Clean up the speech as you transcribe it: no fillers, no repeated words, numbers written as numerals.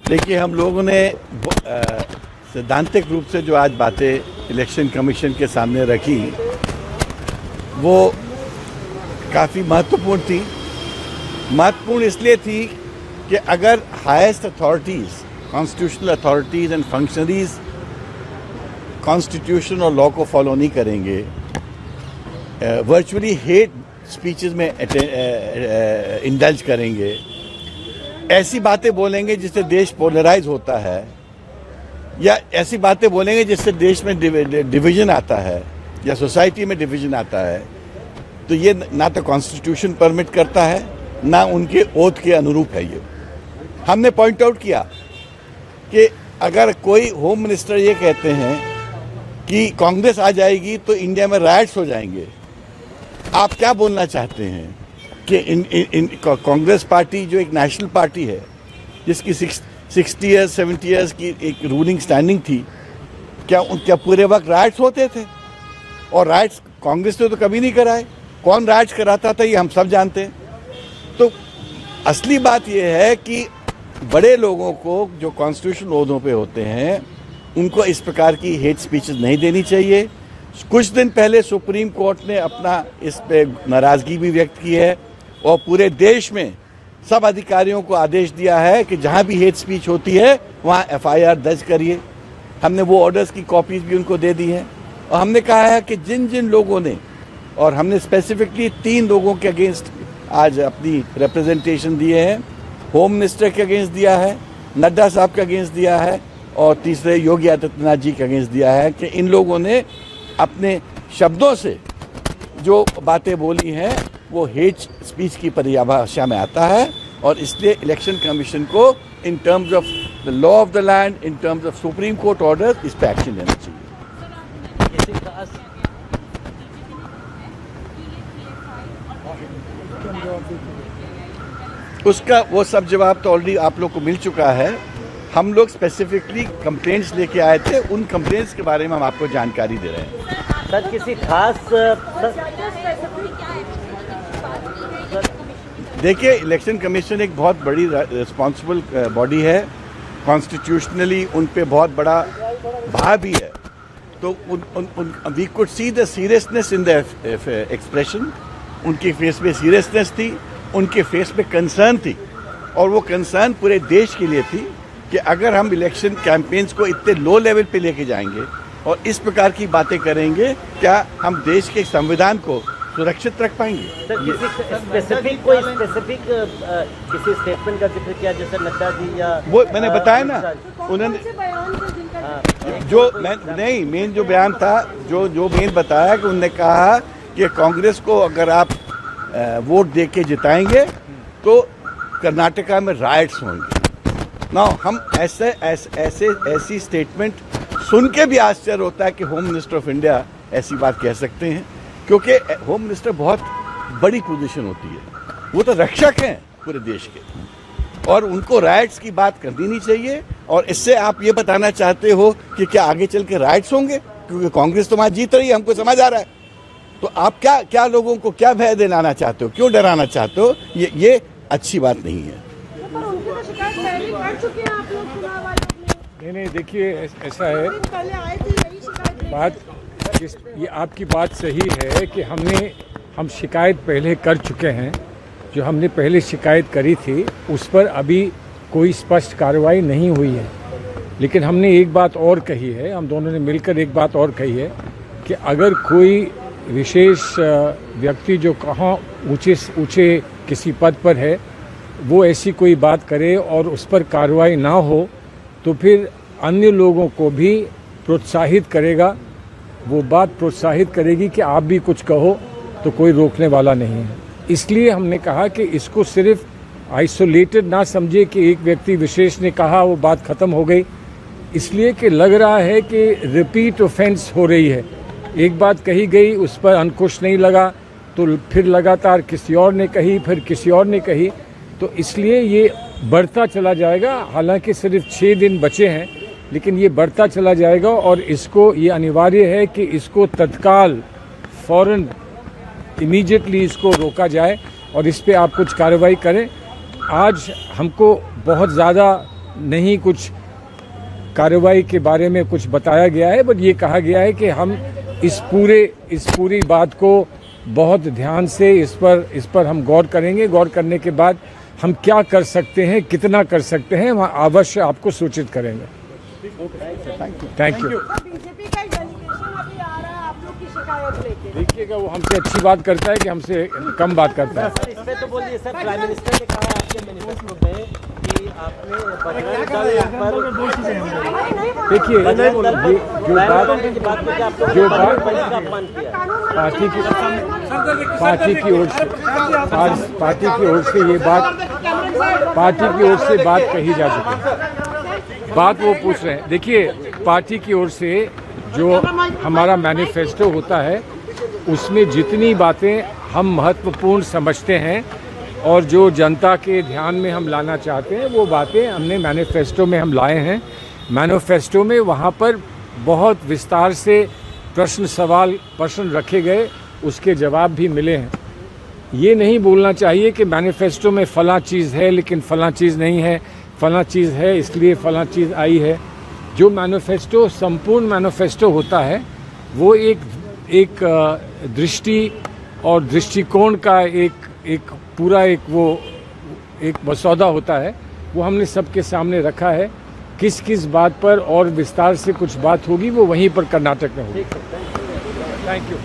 देखिए, हम लोगों ने सैद्धांतिक रूप से जो आज बातें इलेक्शन कमीशन के सामने रखी वो काफ़ी महत्वपूर्ण थी। महत्वपूर्ण इसलिए थी कि अगर highest authorities, constitutional authorities and functionaries constitution और लॉ को फॉलो नहीं करेंगे, वर्चुअली हेट स्पीचेस में इंडल्ज करेंगे, ऐसी बातें बोलेंगे जिससे देश पोलराइज होता है, या ऐसी बातें बोलेंगे जिससे देश में डिवीजन आता है या सोसाइटी में डिवीजन आता है, तो ये ना तो कॉन्स्टिट्यूशन परमिट करता है ना उनके ओथ के अनुरूप है। ये हमने पॉइंट आउट किया कि अगर कोई होम मिनिस्टर ये कहते हैं कि कांग्रेस आ जाएगी तो इंडिया में राइट्स हो जाएंगे, आप क्या बोलना चाहते हैं कि कांग्रेस पार्टी जो एक नेशनल पार्टी है जिसकी 60 ईयर्स 70 ईयर्स की एक रूलिंग स्टैंडिंग थी, क्या पूरे वक्त राइट्स होते थे? और राइट्स कांग्रेस ने तो कभी नहीं कराए। कौन राइट्स कराता था ये हम सब जानते हैं। तो असली बात यह है कि बड़े लोगों को जो कॉन्स्टिट्यूशनल ओहदों पे होते हैं उनको इस प्रकार की हेट स्पीचेस नहीं देनी चाहिए। कुछ दिन पहले सुप्रीम कोर्ट ने अपना इस पे नाराज़गी भी व्यक्त की है और पूरे देश में सब अधिकारियों को आदेश दिया है कि जहां भी हेट स्पीच होती है वहां FIR दर्ज करिए। हमने वो ऑर्डर्स की कॉपीज भी उनको दे दी हैं और हमने कहा है कि जिन जिन लोगों ने, और हमने स्पेसिफिकली 3 लोगों के अगेंस्ट आज अपनी रिप्रेजेंटेशन दिए हैं। होम मिनिस्टर के अगेंस्ट दिया है, नड्डा साहब के अगेंस्ट दिया है और तीसरे योगी आदित्यनाथ जी के अगेंस्ट दिया है कि इन लोगों ने अपने शब्दों से जो बातें बोली हैं वो हेट स्पीच की परिभाषा में आता है और इसलिए इलेक्शन कमीशन को in terms of the law of the land, in terms of supreme court order, इस पर एक्शन लेना चाहिए। उसका वो सब जवाब तो ऑलरेडी आप लोग को मिल चुका है। हम लोग स्पेसिफिकली कंप्लेंट्स लेके आए थे, उन कंप्लेंट्स के बारे में हम आपको जानकारी दे रहे हैं। सर किसी खास देखिए, इलेक्शन कमीशन एक बहुत बड़ी रिस्पॉन्सिबल बॉडी है, कॉन्स्टिट्यूशनली उन पे बहुत बड़ा भार भी है। तो we could see the seriousness in the expression. उनके फेस पे सीरियसनेस थी, उनके फेस पे कंसर्न थी और वो कंसर्न पूरे देश के लिए थी कि अगर हम इलेक्शन कैंपेन्स को इतने लो लेवल पे लेके जाएंगे और इस प्रकार की बातें करेंगे, क्या हम देश के संविधान को सुरक्षित रख पाएंगे? सर किसी किसी स्टेटमेंट का जिक्र किया जैसे नड्डा जी या वो मैंने बताया ना, उन्होंने जो मेन जो बयान था, जो मेन बताया कि उन्होंने कहा कि कांग्रेस को अगर आप वोट दे के जिताएंगे तो कर्नाटका में राइट्स होंगे ना। हम ऐसी स्टेटमेंट सुन के भी आश्चर्य होता है कि होम मिनिस्टर ऑफ इंडिया ऐसी बात कह सकते हैं, क्योंकि होम मिनिस्टर बहुत बड़ी पोजीशन होती है, वो तो रक्षक हैं पूरे देश के और उनको राइट्स की बात करनी नहीं चाहिए। और इससे आप ये बताना चाहते हो कि क्या आगे चल के राइट्स होंगे, क्योंकि कांग्रेस तो वहाँ जीत रही है, हमको समझ आ रहा है। तो आप क्या लोगों को क्या भय दिलाना चाहते हो, क्यों डराना चाहते हो? ये अच्छी बात नहीं है। नहीं, देखिए ऐसा है, बात ये आपकी बात सही है कि हम शिकायत पहले कर चुके हैं। जो हमने पहले शिकायत करी थी उस पर अभी कोई स्पष्ट कार्रवाई नहीं हुई है, लेकिन हमने एक बात और कही है, हम दोनों ने मिलकर एक बात और कही है कि अगर कोई विशेष व्यक्ति जो कहाँ ऊंचे किसी पद पर है वो ऐसी कोई बात करे और उस पर कार्रवाई ना हो तो फिर अन्य लोगों को भी प्रोत्साहित करेगा, वो बात प्रोत्साहित करेगी कि आप भी कुछ कहो तो कोई रोकने वाला नहीं है। इसलिए हमने कहा कि इसको सिर्फ आइसोलेटेड ना समझे कि एक व्यक्ति विशेष ने कहा वो बात ख़त्म हो गई, इसलिए कि लग रहा है कि रिपीट ऑफेंस हो रही है। एक बात कही गई, उस पर अंकुश नहीं लगा तो फिर लगातार किसी और ने कही, फिर किसी और ने कही, तो इसलिए ये बढ़ता चला जाएगा। हालांकि सिर्फ 6 दिन बचे हैं, लेकिन ये बढ़ता चला जाएगा और इसको ये अनिवार्य है कि इसको तत्काल फ़ौरन इमीडिएटली इसको रोका जाए और इस पे आप कुछ कार्रवाई करें। आज हमको बहुत ज़्यादा नहीं कुछ कार्रवाई के बारे में कुछ बताया गया है, बट ये कहा गया है कि हम इस पूरी बात को बहुत ध्यान से इस पर हम गौर करेंगे। गौर करने के बाद हम क्या कर सकते हैं, कितना कर सकते हैं, वहाँ अवश्य आपको सूचित करेंगे। Thank you. बीजेपी का डेलीगेशन अभी आ रहा है आप लोग की शिकायत लेके। देखिएगा, वो हमसे अच्छी बात करता है कि हमसे कम बात करता है। सर, इस पे तो बोलिए सर, प्राइम मिनिस्टर ने कहा है आपके मैनिफेस्टो में कि आपने बजरंग दल पर देखिए, ये जो बात अपमान किया पार्टी की ओर से ये बात पार्टी की ओर से बात कही जा चुकी है। बात वो पूछ रहे हैं। देखिए, पार्टी की ओर से जो हमारा मैनिफेस्टो होता है उसमें जितनी बातें हम महत्वपूर्ण समझते हैं और जो जनता के ध्यान में हम लाना चाहते हैं वो बातें हमने मैनिफेस्टो में हम लाए हैं। मैनिफेस्टो में वहाँ पर बहुत विस्तार से प्रश्न रखे गए, उसके जवाब भी मिले हैं। ये नहीं बोलना चाहिए कि मैनिफेस्टो में फलां चीज़ है लेकिन फलां चीज़ नहीं है, फलां चीज़ है इसलिए फलां चीज़ आई है। जो मैनिफेस्टो संपूर्ण मैनिफेस्टो होता है वो एक दृष्टि और दृष्टिकोण का एक पूरा एक मसौदा होता है। वो हमने सबके सामने रखा है। किस किस बात पर और विस्तार से कुछ बात होगी वो वहीं पर कर्नाटक में होगी। Thank you.